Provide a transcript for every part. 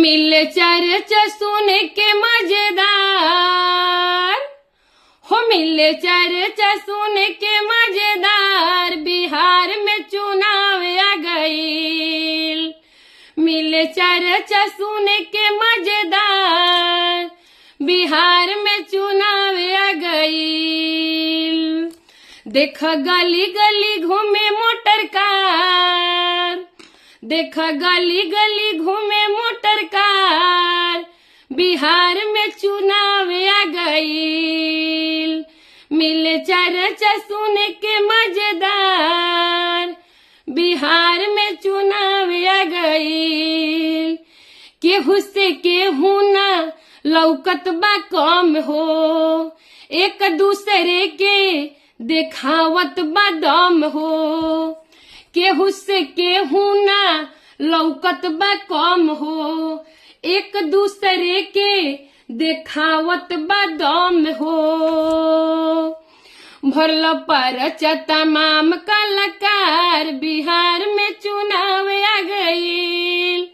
मिले चर्चा सुन के मजेदार, हो मिले चर्चा सुन के मजेदार, बिहार में चुनाव आ गईल। मिले चर्चा सुन के मजेदार, बिहार में चुनाव आ गईल। देख गली गली घूमे मोटर कार, देख गली गली घूमे मोटर कार, बिहार में चुनाव आ गईल। मिले चर्चा सुन के मजेदार, बिहार में चुनाव आ गईल। केहू से केहू ना लौकत बा कम हो, एक दूसरे के देखावत बा दम हो। केहू से केहू ना लौकत बा कम हो, एक दूसरे के देखावत बा दम हो। भरल परचा तमाम कलाकार, बिहार में चुनाव आ गईल।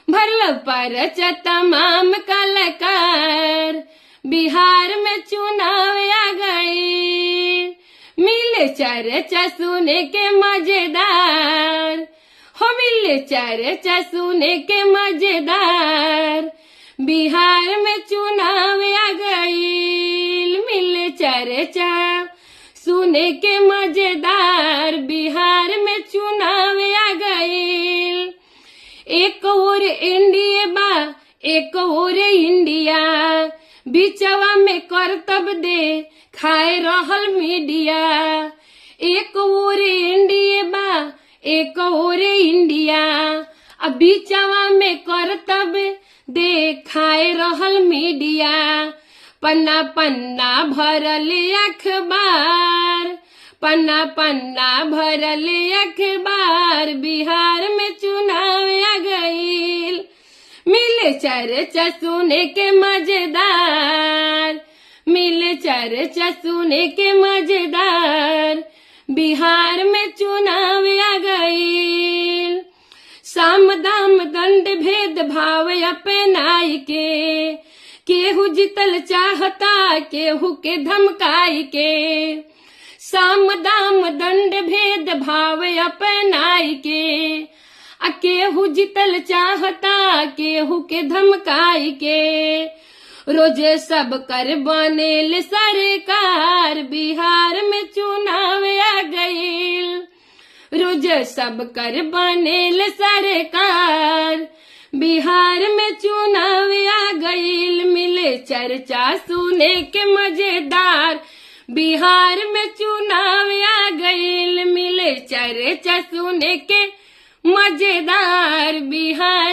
भरल परचा तमाम कलाकार, बिहार में चुनाव आ गईल। मिले चर्चा सुने के मजेदार, हो मिले चर्चा सुने के मजेदार, बिहार में चुनाव आ गईल। मिले चर्चा सुने के मजेदार, बिहार में चुनाव आ गईल। एक और इंडिया बा एक और इंडिया, बिचवा में करतब दे खाए रहल मीडिया। एक और इंडिया बा एक और इंडिया, अब बिचवा में करतब दे खाए रहल मीडिया। पन्ना पन्ना भरल अखबार, पन्ना पन्ना भरल अखबार, बिहार में चुनाव आ गईल। मिले चर्चा सुने के मजेदार, मिले चर्चा सुने के मजेदार, बिहार में चुनाव आ गईल। साम दाम दंड भेद भाव अपनाई के, केहू जीतल चाहता केहू के धमकाई के। साम दाम दंड भेद भाव अपनाई के, केहू जीतल चाहता केहू के धमकाई के। रोजे सब कर बनेल सरकार, बिहार में चुनाव आ गईल। रोजे सब कर बनेल सरकार, बिहार में चुनाव आ गईल। मिले चर्चा सुने के मजेदार, बिहार में चुनाव आ गईल। मिले चर्चा सुने के मजेदार, बिहार